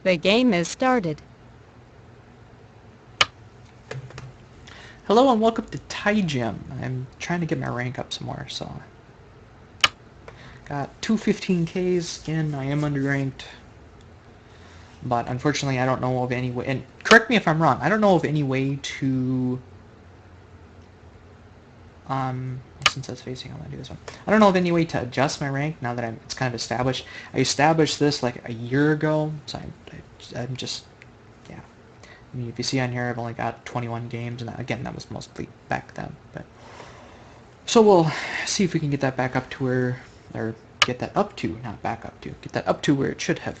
The game is started. Hello and welcome to Tygem. I'm trying to get my rank up some more, so got 215Ks in. I am underranked, but unfortunately I don't know of any way, and correct me if I'm wrong, I don't know of any way to since that's facing, I'm gonna do this one. I don't know of any way to adjust my rank now that it's kind of established. I established this like a year ago, so I'm just, yeah. I mean, if you see on here, I've only got 21 games, and again, that was mostly back then. But so we'll see if we can get that back up to where, or get that up to, not back up to, get that up to where it should have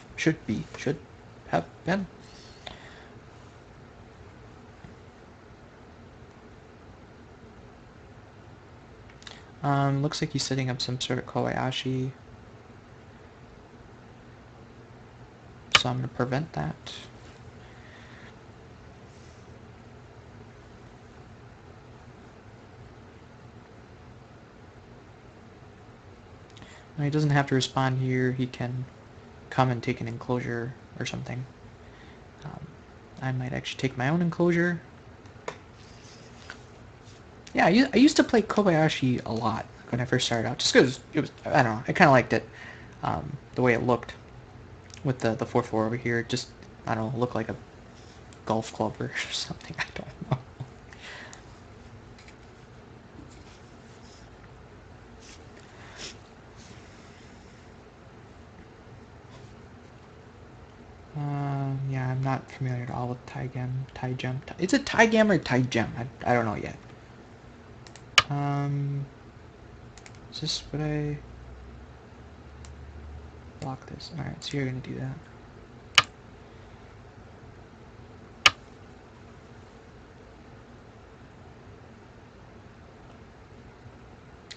been. Looks like he's setting up some sort of Kobayashi, so I'm going to prevent that. Now, he doesn't have to respond here, he can come and take an enclosure or something. I might actually take my own enclosure. Yeah, I used to play Kobayashi a lot when I first started out, just because it was, I don't know, I kind of liked it, the way it looked with the 4-4 over here. It just, I don't know, looked like a golf club or something, I don't know. Yeah, I'm not familiar at all with Tygem. Is it Tygem or Tygem? I don't know yet. Is this what I block this? Alright, so you're gonna do that.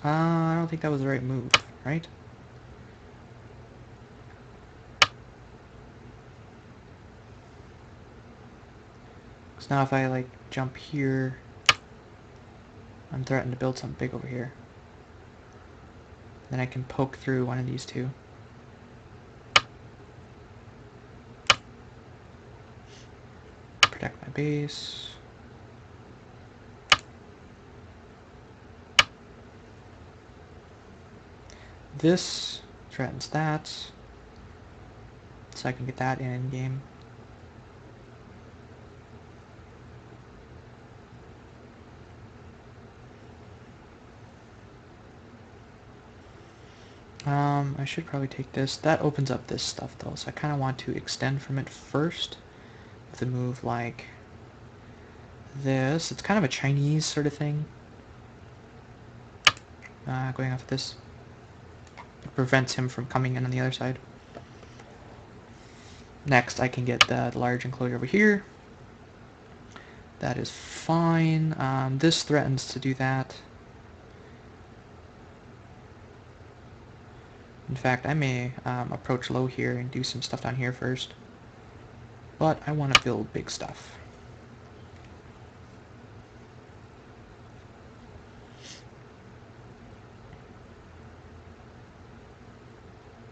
I don't think that was the right move, right? Because now if I, like, jump here, I'm threatened to build something big over here. Then I can poke through one of these two. Protect my base. This threatens that, so I can get that in game. I should probably take this. That opens up this stuff though, so I kind of want to extend from it first with a move like this. It's kind of a Chinese sort of thing. Going off this. It prevents him from coming in on the other side. Next, I can get the large enclosure over here. That is fine. This threatens to do that. In fact, I may approach low here and do some stuff down here first. But I want to build big stuff.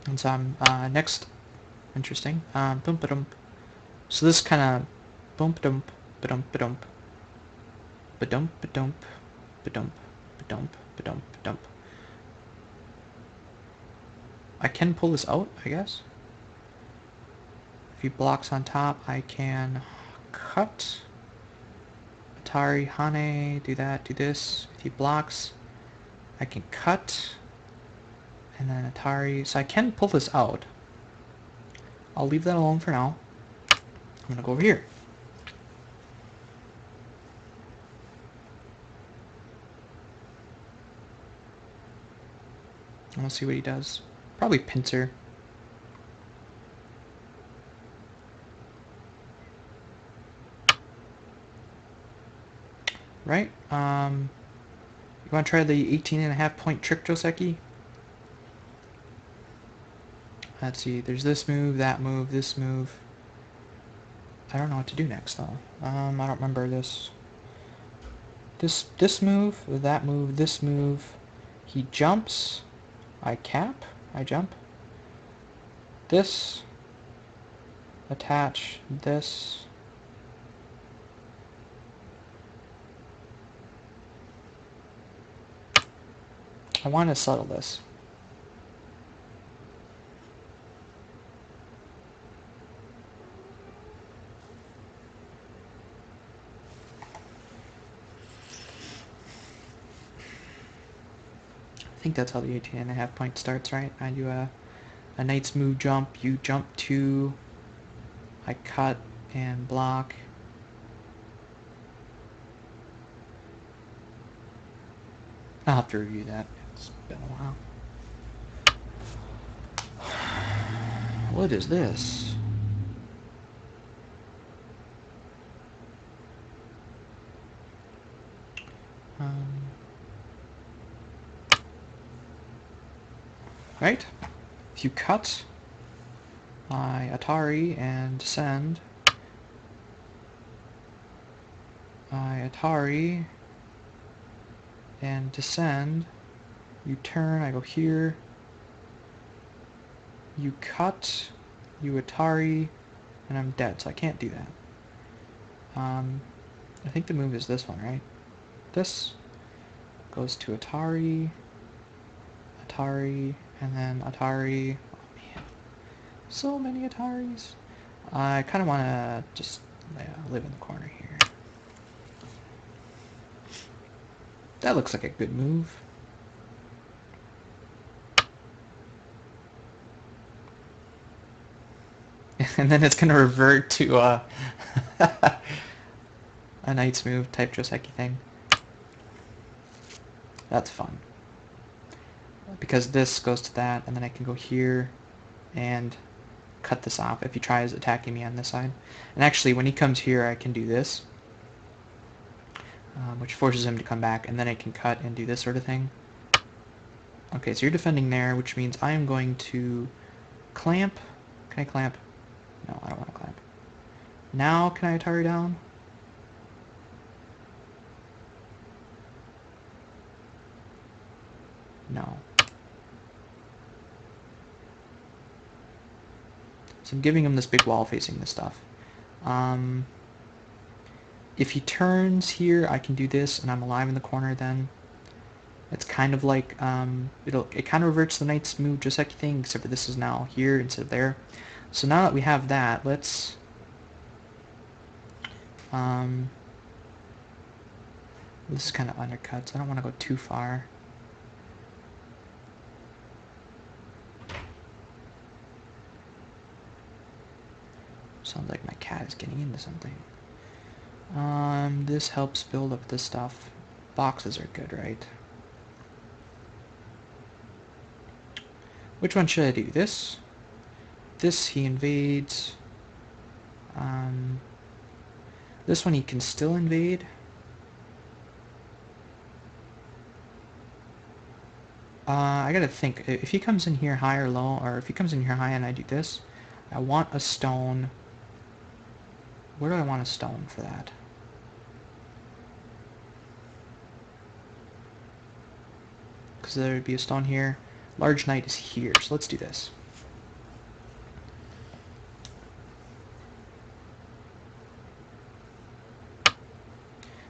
And so I'm next. Interesting. Boom ba dump. So this kind of boom ba dump ba dump ba dump ba dump ba dump ba dump ba dump ba dump ba dump. I can pull this out, I guess. If he blocks on top, I can cut. Atari, Hane, do that, do this. If he blocks, I can cut. And then Atari, so I can pull this out. I'll leave that alone for now. I'm gonna go over here. And we'll see what he does. Probably pincer. Right? You want to try the 18.5 point trick, Joseki? Let's see, there's this move, that move, this move. I don't know what to do next, though. I don't remember this. This move, that move, this move. He jumps. I cap. I jump. This. attach this. I want to settle this. I think that's how the 18.5 point starts, right? I do a knight's move jump, you jump 2, I cut and block. I'll have to review that. It's been a while. What is this? Right? If you cut, I Atari and descend. I Atari and descend. You turn, I go here. You cut, you Atari, and I'm dead, so I can't do that. I think the move is this one, right? This goes to Atari, Atari, and then Atari. Oh man, so many Ataris. I kind of want to just live in the corner here. That looks like a good move. And then it's going to revert to a knight's move type Joseki thing. That's fun. Because this goes to that, and then I can go here and cut this off if he tries attacking me on this side. And actually, when he comes here, I can do this, which forces him to come back, and then I can cut and do this sort of thing. Okay, so you're defending there, which means I am going to clamp. Can I clamp? No, I don't want to clamp. Now, can I Atari down? No. So I'm giving him this big wall facing this stuff. If he turns here, I can do this, and I'm alive in the corner then. It's kind of like, it kind of reverts the knight's move Joseki thing, except for this is now here instead of there. So now that we have that, let's... this is kind of undercut, so I don't want to go too far. Sounds like my cat is getting into something. This helps build up this stuff. Boxes are good, right? Which one should I do? This? This he invades. This one he can still invade. I gotta think. If he comes in here high or low, or if he comes in here high and I do this, I want a stone. Where do I want a stone for that? Because there would be a stone here. Large knight is here, so let's do this.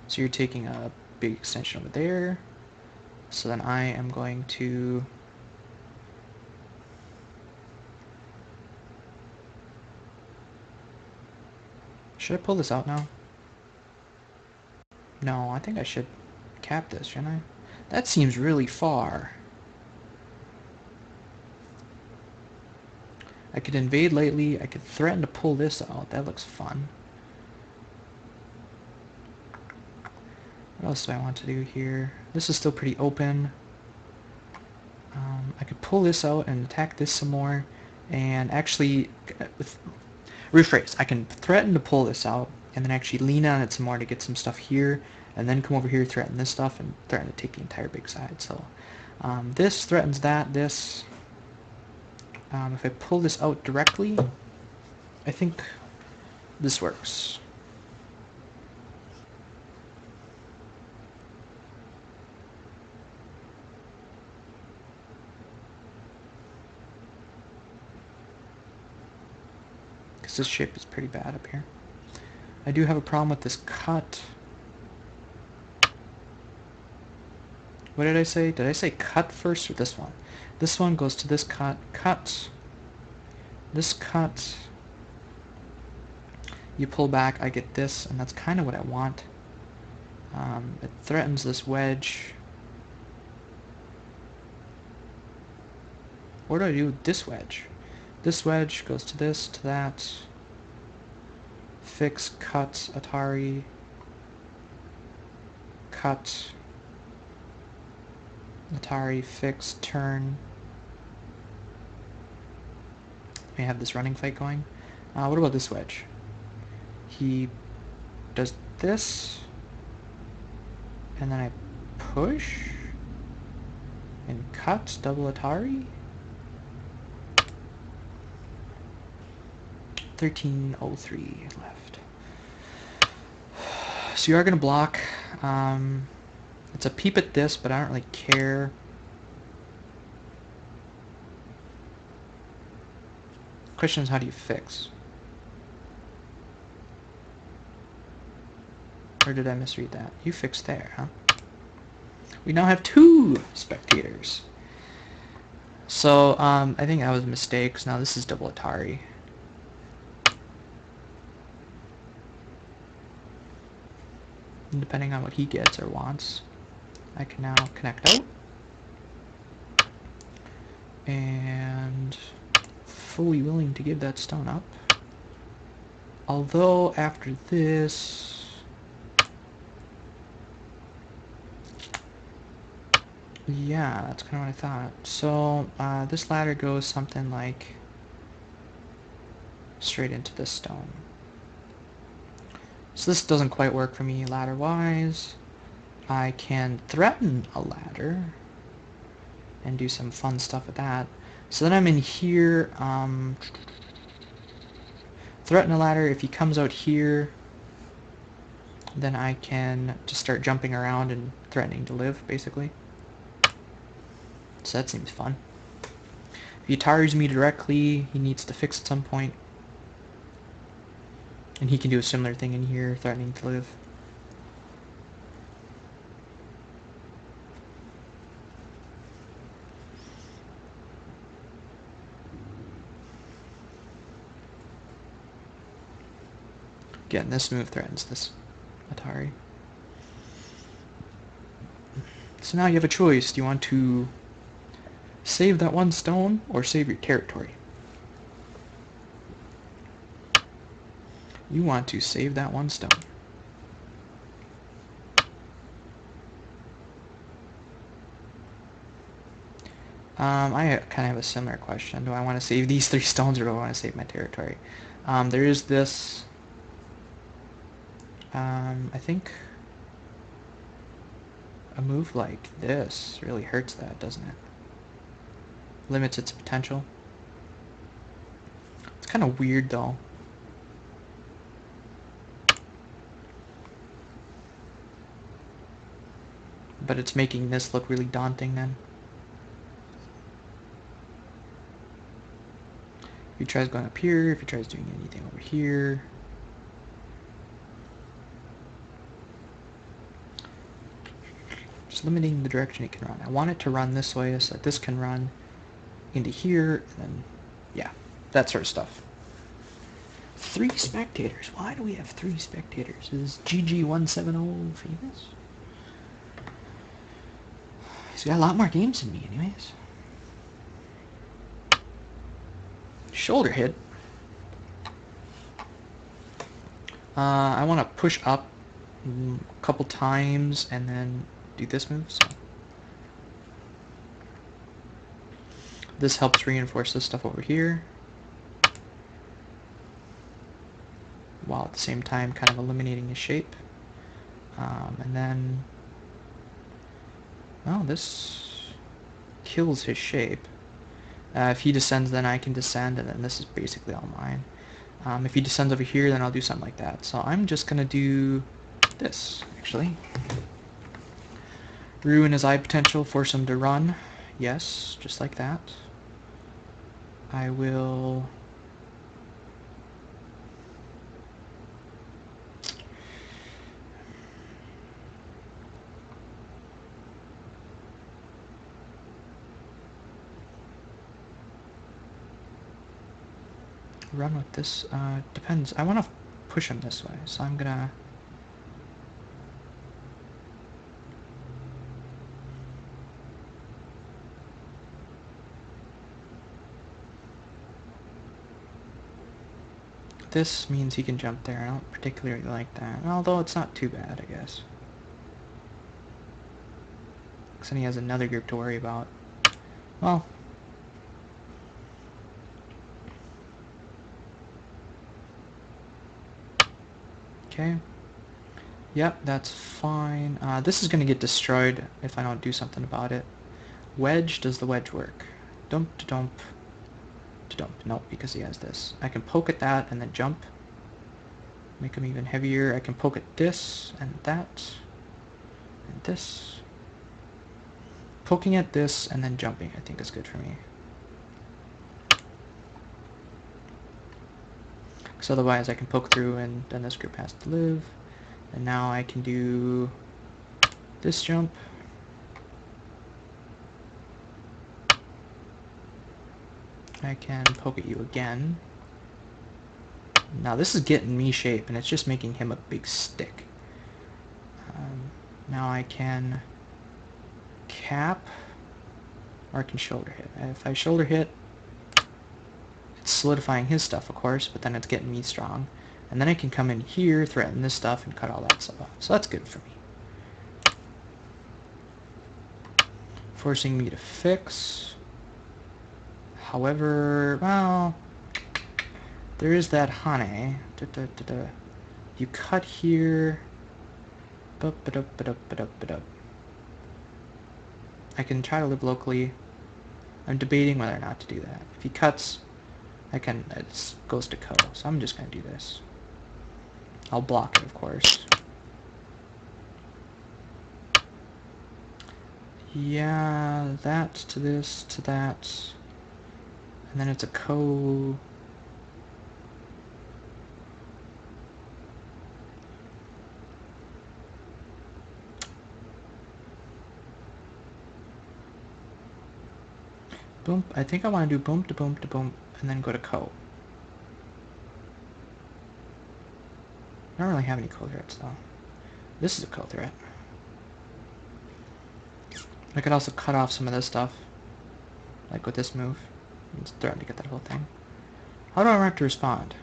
So you're taking a big extension over there. So then I am going to... Should I pull this out now? No, I think I should cap this, shouldn't I? That seems really far. I could invade lately. I could threaten to pull this out. That looks fun. What else do I want to do here? This is still pretty open. I could pull this out and attack this some more. And actually, rephrase. I can threaten to pull this out and then actually lean on it some more to get some stuff here. And then come over here, threaten this stuff, and threaten to take the entire big side. So this threatens that. This. If I pull this out directly, I think this works. because this shape is pretty bad up here. I do have a problem with this cut. What did I say? Did I say cut first or this one? This one goes to this cut, cut, this cut. You pull back, I get this, and that's kind of what I want. It threatens this wedge. What do I do with this wedge? This wedge goes to this, to that. Fix, cut, Atari. Cut. Atari, fix, turn. We have this running fight going. What about this wedge? He does this, and then I push and cut, double Atari. 1303 left. So you are going to block. It's a peep at this, but I don't really care. Question is, how do you fix? Or did I misread that? You fixed there, huh? We now have 2 spectators. So, I think that was a mistake, 'cause now this is double Atari. And depending on what he gets or wants, I can now connect out. And fully willing to give that stone up. Although, after this... Yeah, that's kind of what I thought. So, this ladder goes something like straight into this stone. So this doesn't quite work for me ladder-wise. I can threaten a ladder and do some fun stuff with that. So then I'm in here, threaten a ladder. If he comes out here, then I can just start jumping around and threatening to live, basically. So that seems fun. If he Ataris me directly, he needs to fix at some point. And he can do a similar thing in here, threatening to live. Again, this move threatens this Atari. So now you have a choice. Do you want to save that one stone or save your territory? You want to save that one stone. I kind of have a similar question. Do I want to save these 3 stones or do I want to save my territory? There is this... I think a move like this really hurts that, doesn't it? Limits its potential. It's kind of weird though. But it's making this look really daunting then. If he tries going up here, if he tries doing anything over here. Just limiting the direction it can run. I want it to run this way so that this can run into here, and then, yeah, that sort of stuff. 3 spectators. Why do we have 3 spectators? Is GG170 famous? He's got a lot more games than me, anyways. Shoulder hit. I want to push up a couple times and then do this move. So this helps reinforce this stuff over here, while at the same time kind of eliminating his shape. And then, well, this kills his shape. If he descends, then I can descend, and then this is basically all mine. If he descends over here, then I'll do something like that. So I'm just going to do this, actually. Ruin his eye potential, force him to run. Yes, just like that. I will run with this? Depends. I want to push him this way, so I'm gonna... This means he can jump there. I don't particularly like that. Although it's not too bad, I guess. Because then he has another group to worry about. Well... Okay. Yep, that's fine. This is going to get destroyed if I don't do something about it. Wedge, does the wedge work? Dump to dump to dump. Nope, because he has this. I can poke at that and then jump. Make him even heavier. I can poke at this and that and this. Poking at this and then jumping I think is good for me. Because otherwise I can poke through and then this group has to live. And now I can do this jump. I can poke at you again. Now this is getting me shape and it's just making him a big stick. Now I can cap or I can shoulder hit. If I shoulder hit, it's solidifying his stuff of course, but then it's getting me strong. And then I can come in here, threaten this stuff, and cut all that stuff off. So that's good for me. Forcing me to fix. However, well, there is that Hane. You cut here. I can try to live locally. I'm debating whether or not to do that. If he cuts, I can. It goes to Ko. So I'm just gonna do this. I'll block it, of course. Yeah, that to this to that. And then it's a Ko. Boom. I think I want to do boom to boom to boom and then go to Ko. I don't really have any Ko threats though. This is a Ko threat. I could also cut off some of this stuff. Like with this move. It's threatening to get that whole thing. How do I want to respond?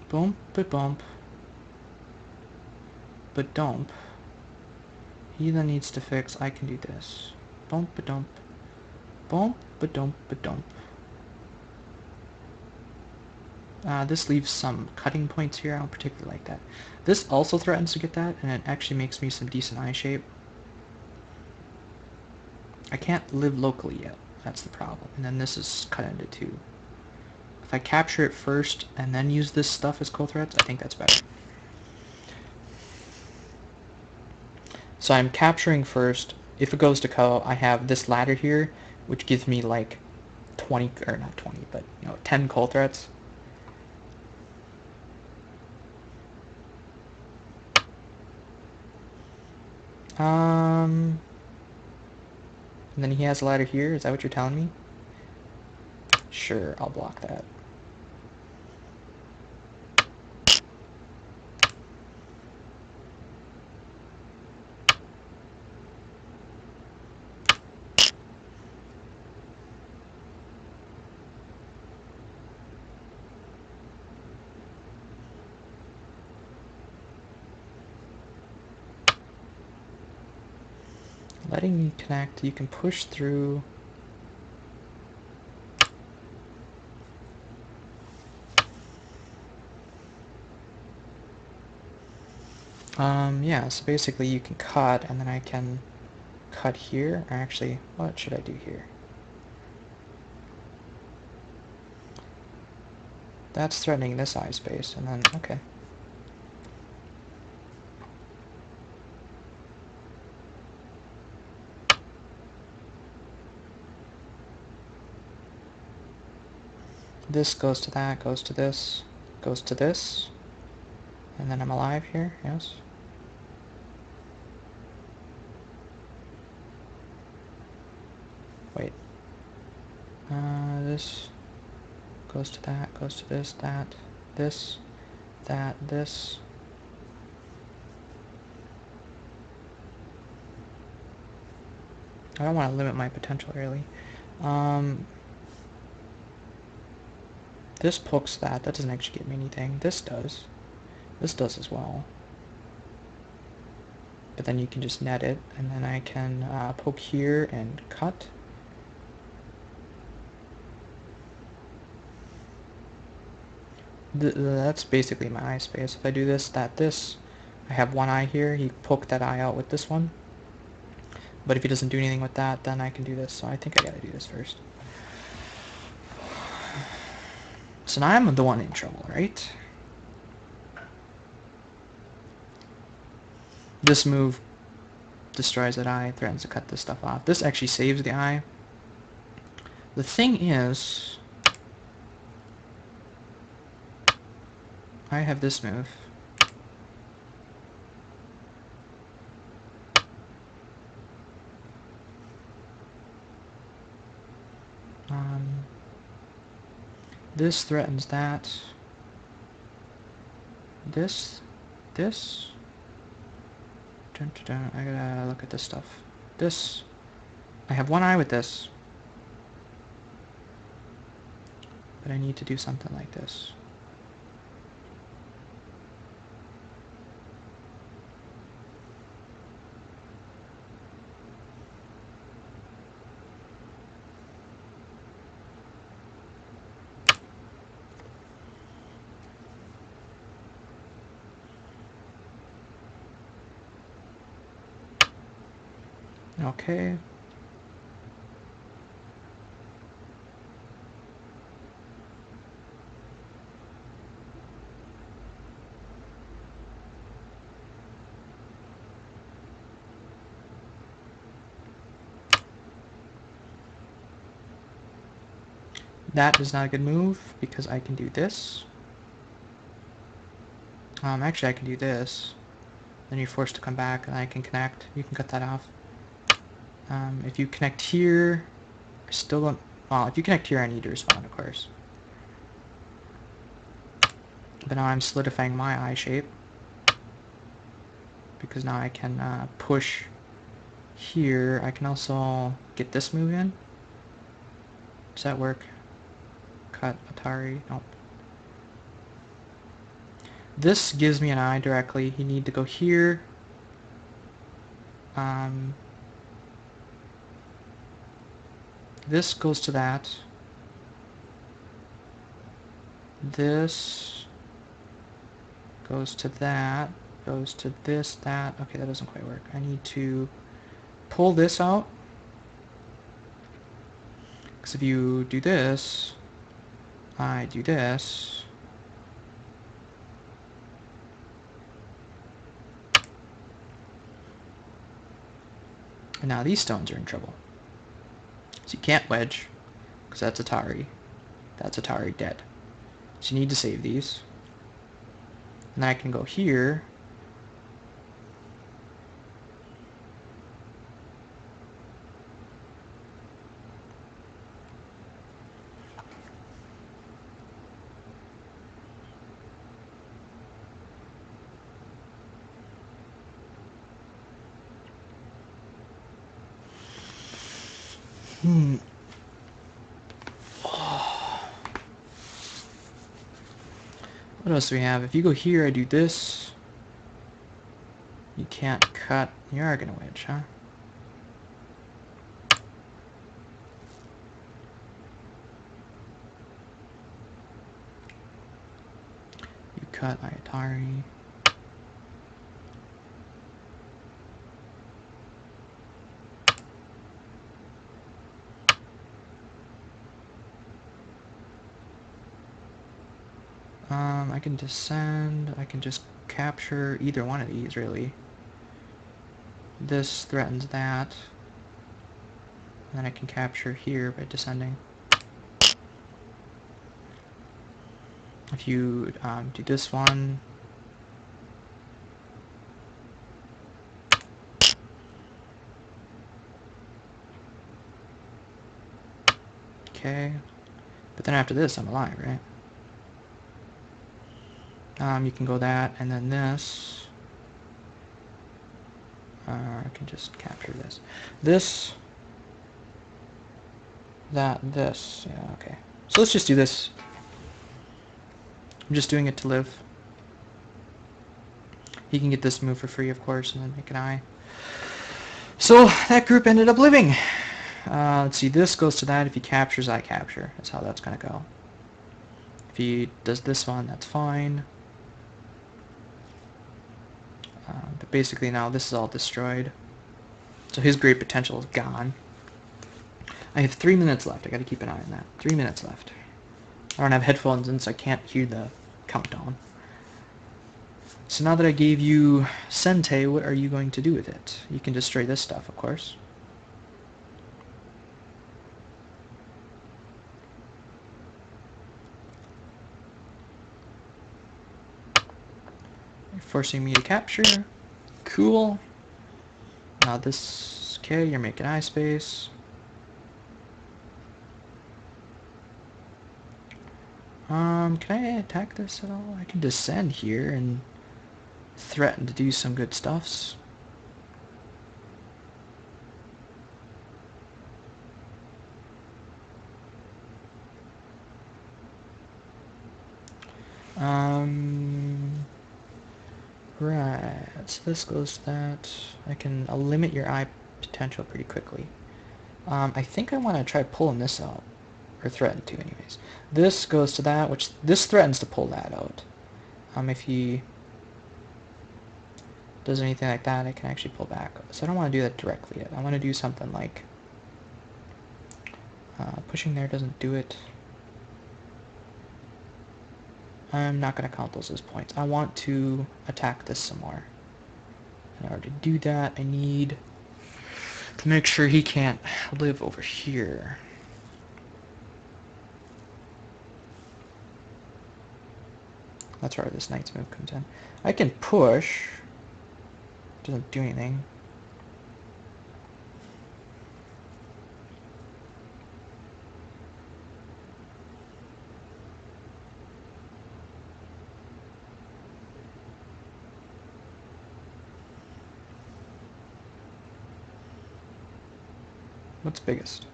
Boom, but bump. But dump. He then needs to fix. I can do this. Bump, but dump. Bump, but dump, but dump. This leaves some cutting points here. I don't particularly like that. This also threatens to get that, and it actually makes me some decent eye shape. I can't live locally yet. That's the problem. And then this is cut into two. If I capture it first and then use this stuff as co-threats, I think that's better. So I'm capturing first. If it goes to Ko, I have this ladder here, which gives me like 20, or not 20, but 10 coal threats. And then he has a ladder here. Is that what you're telling me? Sure, I'll block that. Letting me connect, you can push through. Yeah, so basically you can cut, and then I can cut here. Or actually, what should I do here? That's threatening this eye space, and then, okay. This goes to that, goes to this, goes to this, and then I'm alive here, yes. Wait. This. goes to that, goes to this, that, this, that, this. I don't want to limit my potential really. This pokes that. That doesn't actually get me anything. This does. This does as well. But then you can just net it, and then I can poke here and cut. That's basically my eye space. If I do this, that, this, I have one eye here. He poked that eye out with this one. But if he doesn't do anything with that, then I can do this. So I think I gotta do this first. So now I'm the one in trouble, right? This move destroys that eye, threatens to cut this stuff off. This actually saves the eye. The thing is, I have this move. This threatens that. This. Dun, dun, dun. I gotta look at this stuff. This. I have one eye with this. But I need to do something like this. Okay. That is not a good move because I can do this. Actually I can do this. Then you're forced to come back and I can connect. You can cut that off. If you connect here, I still don't... Well, if you connect here, I need to respond, of course. But now I'm solidifying my eye shape. Because now I can push here. I can also get this move in. Does that work? Cut Atari. Nope. This gives me an eye directly. You need to go here. This goes to that. This goes to that. Goes to this, that. Okay, that doesn't quite work. I need to pull this out. Because if you do this, I do this. And now these stones are in trouble. So you can't wedge, because that's Atari. That's Atari dead. So you need to save these. And then I can go here. What else do we have? If you go here, I do this. You can't cut. You are gonna wedge, huh? You cut Atari. I can descend. I can just capture either one of these, really. This threatens that. And then I can capture here by descending. If you do this one, okay. But then after this, I'm alive, right? You can go that, and then this. I can just capture this. This, that, this. Yeah, okay. So let's just do this. I'm just doing it to live. He can get this move for free, of course, and then make an eye. So that group ended up living. Let's see, this goes to that. If he captures, I capture. That's how that's going to go. If he does this one, that's fine. But basically now this is all destroyed. So his great potential is gone. I have 3 minutes left. I got to keep an eye on that. 3 minutes left. I don't have headphones in, so I can't hear the countdown. So now that I gave you Sente, what are you going to do with it? You can destroy this stuff, of course. You're forcing me to capture. Cool. Now this, okay, you're making eye space. Can I attack this at all? I can descend here and threaten to do some good stuffs. Right, so this goes to that. I'll limit your eye potential pretty quickly. I think I want to try pulling this out. Or threaten to, anyways. This goes to that, which this threatens to pull that out. If he does anything like that, I can actually pull back. So I don't want to do that directly yet. I want to do something like pushing there doesn't do it. I'm not going to count those as points. I want to attack this some more. In order to do that, I need to make sure he can't live over here. That's where this knight's move comes in. I can push. Doesn't do anything. What's biggest?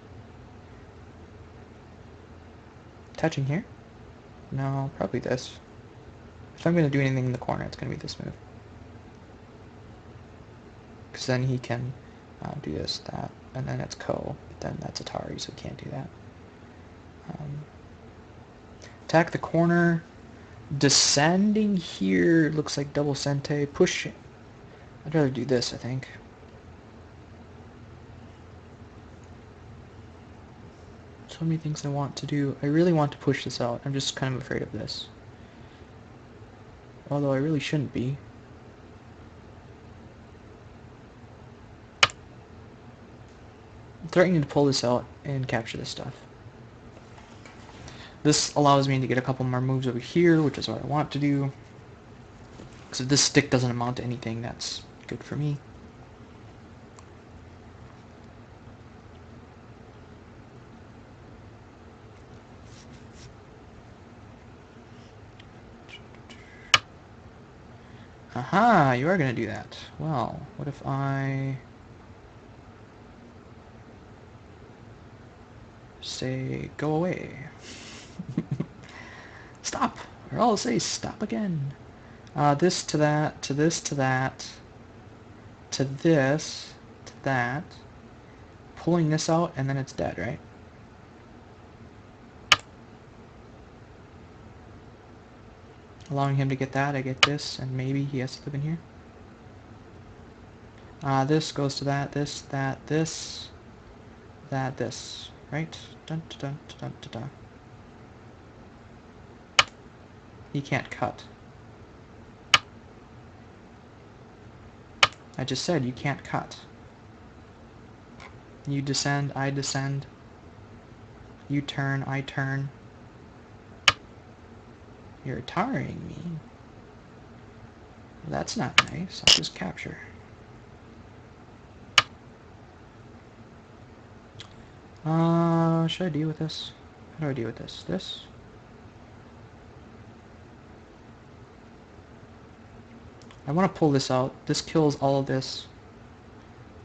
Touching here? No, probably this. If I'm going to do anything in the corner, it's going to be this move. Because then he can do this, that, and then it's Ko. But then that's Atari, so he can't do that. Attack the corner. Descending here looks like double Sente. Push. I'd rather do this, I think. So many things I want to do. I really want to push this out. I'm just kind of afraid of this. Although I really shouldn't be. I'm threatening to pull this out and capture this stuff. This allows me to get a couple more moves over here, which is what I want to do. Because if this stick doesn't amount to anything, that's good for me. Aha, you are going to do that. Well, what if I say go away? Stop! Or I'll say stop again. This to that, to this to that, to this, to that. Pulling this out, and then it's dead, right? Allowing him to get that, I get this, and maybe he has to live in here. This goes to that, this, that, this, that, this, right? Dun, dun, dun, dun, dun. He can't cut. I just said you can't cut. You descend, I descend. You turn, I turn. You're tiring me. That's not nice. I'll just capture. Should I deal with this? How do I deal with this? This? I want to pull this out. This kills all of this.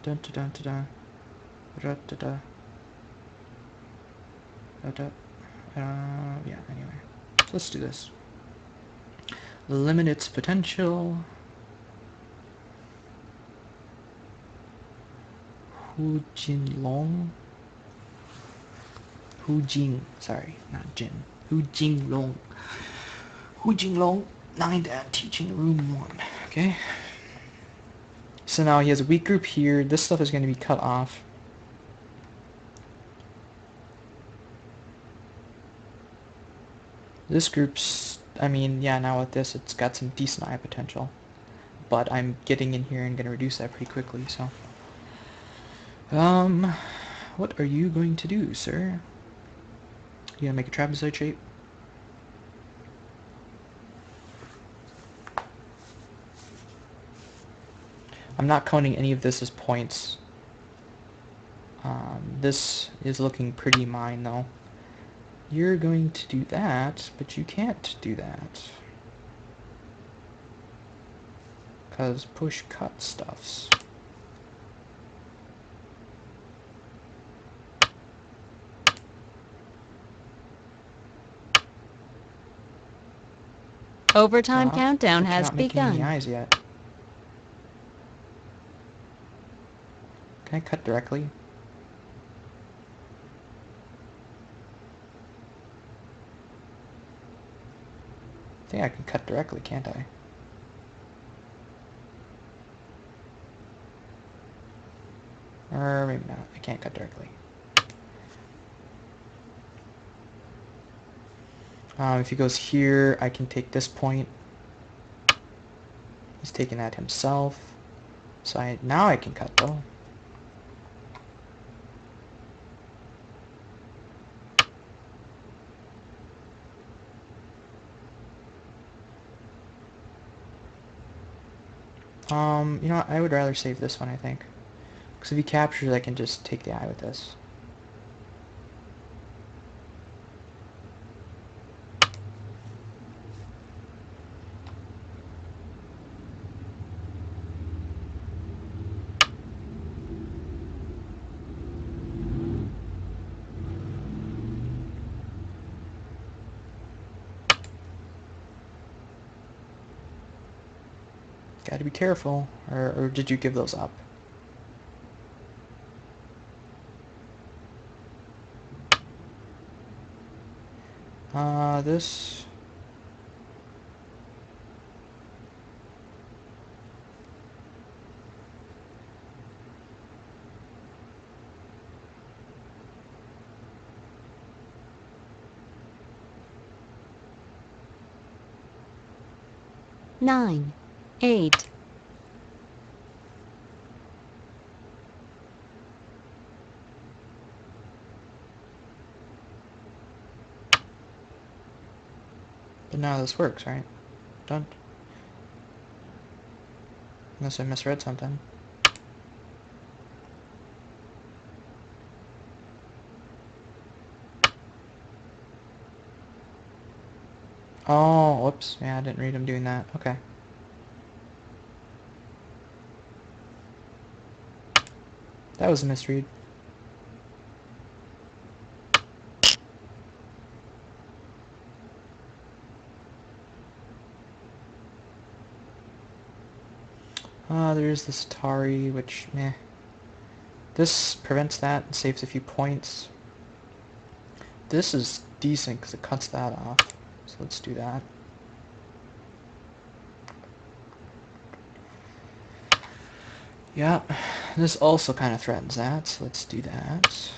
Dun dun dun dun dun. Da da da da. Yeah, anyway. So let's do this. Limit its potential. Hu Jin Long. Hu Jing. Sorry, not Jin. Hu Jing Long. Hu Jing Long. 9 Dan teaching room 1. Okay. So now he has a weak group here. This stuff is going to be cut off. This group's, I mean, yeah, now with this, it's got some decent eye potential. But I'm getting in here and going to reduce that pretty quickly, so. What are you going to do, sir? You gonna make a trapezoid shape? I'm not counting any of this as points. This is looking pretty mine, though. You're going to do that, but you can't do that. Because push cut stuffs. Overtime countdown but you're has not making any begun. eyes yet. Can I cut directly? I think I can cut directly, can't I? Or maybe not. I can't cut directly. If he goes here, I can take this point. He's taking that himself. So now I can cut, though. You know what? I would rather save this one, I think. Because if he captures, I can just take the eye with this. Gotta be careful. Or did you give those up? This... Nine, 8. But now this works, right? Don't. Unless I misread something. Oh, whoops. Yeah, I didn't read him doing that. Okay. That was a misread. There's this Atari, which, meh. This prevents that and saves a few points. This is decent because it cuts that off. So let's do that. Yeah, this also kind of threatens that, so let's do that.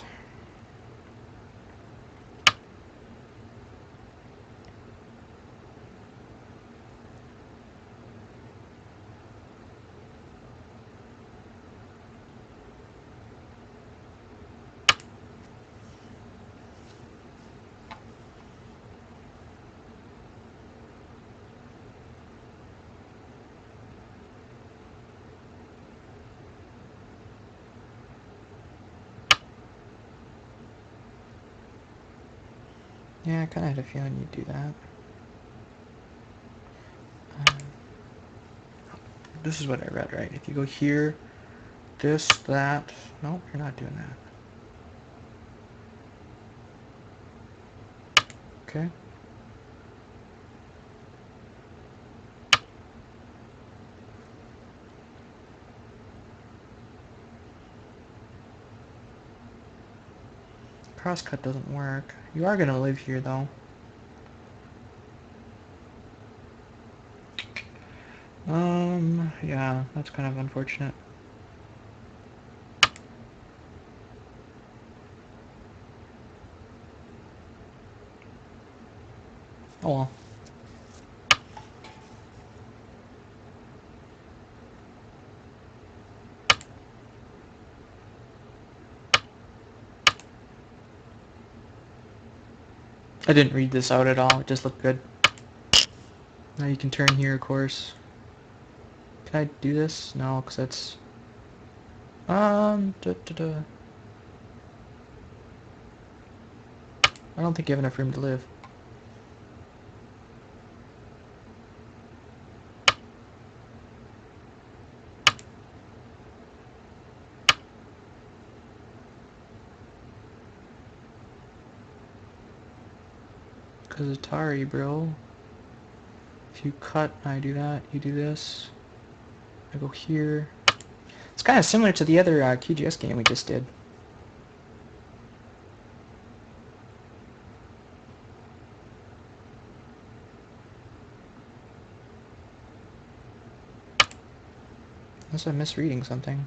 Yeah, I kind of had a feeling you'd do that. This is what I read, right? If you go here, this, that... Nope, you're not doing that. Okay. Crosscut doesn't work. You are going to live here, though. Yeah, that's kind of unfortunate. Oh well. I didn't read this out at all, it just looked good. Now you can turn here, of course. Can I do this? No, because that's... I don't think you have enough room to live. Because Atari, bro. If you cut, I do that, you do this. I go here. It's kind of similar to the other QGS game we just did. Unless I'm misreading something.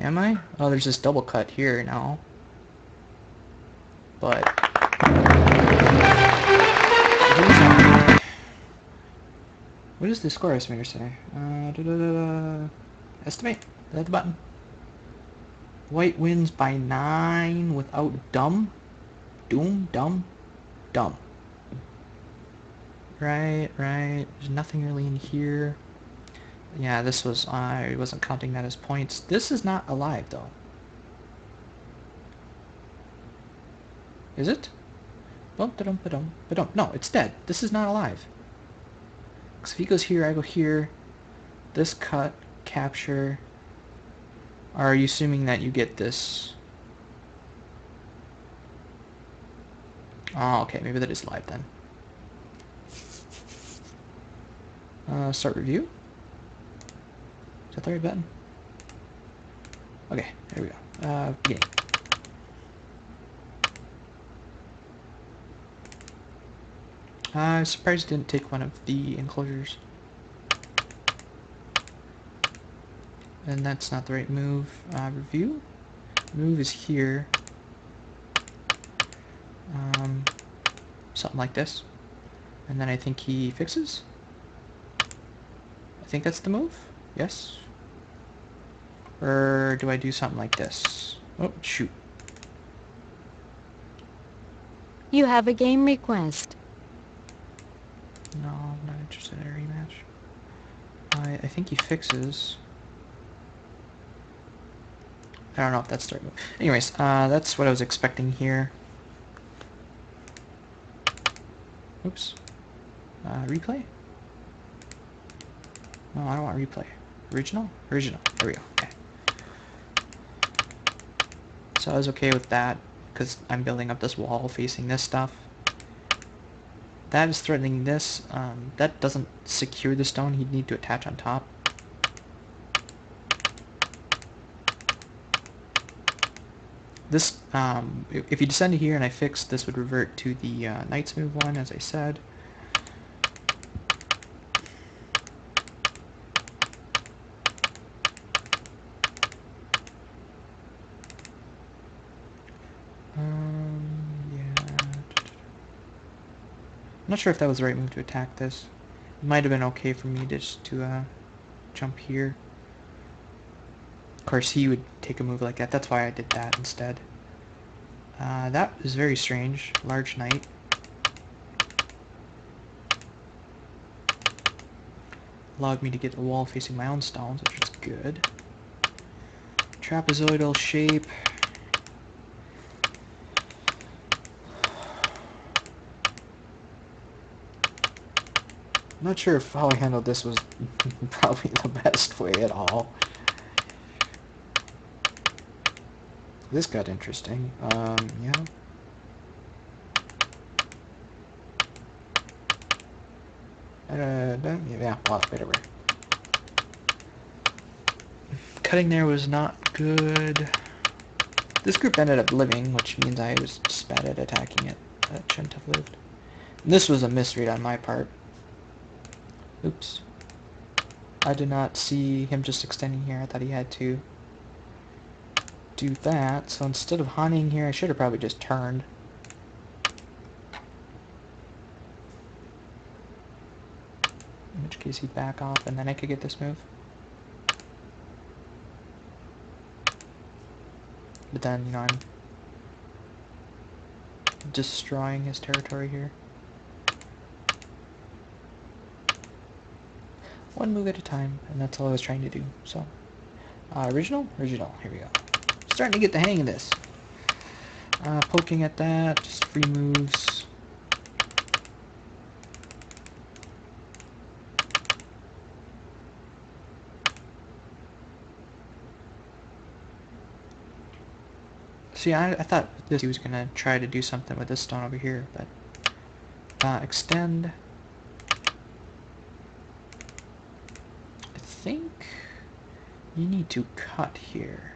Am I? Oh, there's this double cut here now. But... What does the score estimator say? Estimate? Is that the button? White wins by 9 without dumb? Doom? Dumb? Dumb. Right. There's nothing really in here. Yeah, this was... I wasn't counting that as points. This is not alive, though. Is it? No, it's dead. This is not alive. Because if he goes here, I go here. This cut, capture. Are you assuming that you get this? Oh, okay. Maybe that is live then. Start review. Is that the right button? Okay, there we go. Beginning. I'm surprised it didn't take one of the enclosures. And that's not the right move. Review. Move is here. Something like this. And then I think he fixes. I think that's the move. Yes. Or do I do something like this? Oh, shoot. You have a game request. No, I'm not interested in a rematch. I think he fixes. I don't know if that's the right move. Anyways, that's what I was expecting here. Oops. Replay? No, I don't want replay. Original? Original. There we go. Okay. So I was okay with that, because I'm building up this wall facing this stuff. That is threatening this. That doesn't secure the stone. He'd need to attach on top. This, if you descend to here and I fix, this would revert to the Knight's Move one, as I said. Yeah. I'm not sure if that was the right move to attack this. It might have been okay for me just to jump here. Of course, he would take a move like that. That's why I did that instead. That is very strange. Large knight. allowed me to get a wall facing my own stones, which is good. Trapezoidal shape. I'm not sure if how I handled this was probably the best way at all. This got interesting. Yeah. Yeah, well, whatever. Cutting there was not good. This group ended up living, which means I was just bad at attacking it. That shouldn't have lived. And this was a misread on my part. Oops. I did not see him just extending here. I thought he had to do that. So instead of hunting here, I should have probably just turned. In which case he'd back off and then I could get this move. But then, you know, I'm destroying his territory here. One move at a time, and that's all I was trying to do. So, original? Original. Here we go. Starting to get the hang of this. Poking at that, just free moves. See, I thought this he was going to try to do something with this stone over here, but extend. I think you need to cut here.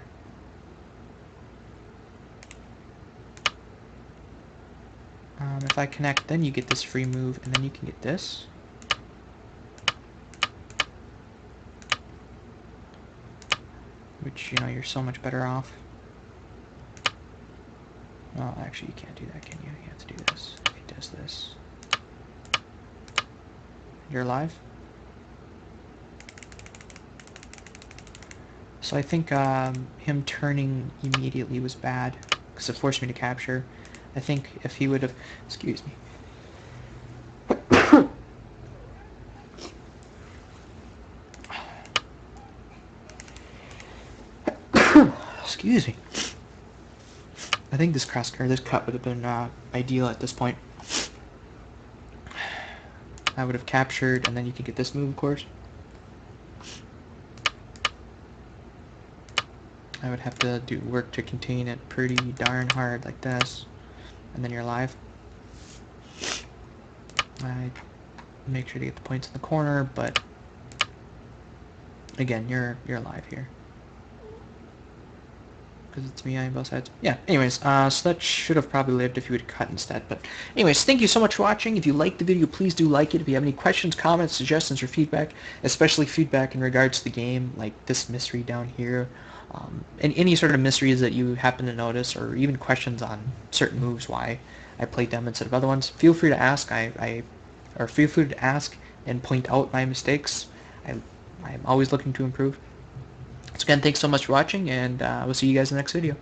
If I connect, then you get this free move, and then you can get this. Which, you know, you're so much better off. Well, actually, you can't do that, can you? You have to do this. If he does this. You're alive? So I think him turning immediately was bad, because it forced me to capture. I think if he would have... Excuse me. Excuse me. I think this this cut would have been ideal at this point. I would have captured, and then you could get this move, of course. I would have to do work to contain it pretty darn hard like this, and then you're alive. I make sure to get the points in the corner, but again, you're alive here. Because it's me on both sides. Yeah, anyways, so that should have probably lived if you would cut instead. But anyways, thank you so much for watching. If you liked the video, please do like it. If you have any questions, comments, suggestions, or feedback, especially feedback in regards to the game, like this mystery down here, and any sort of mysteries that you happen to notice, or even questions on certain moves, why I played them instead of other ones, feel free to ask. Or feel free to ask and point out my mistakes. I'm always looking to improve. So again, thanks so much for watching, and we'll see you guys in the next video.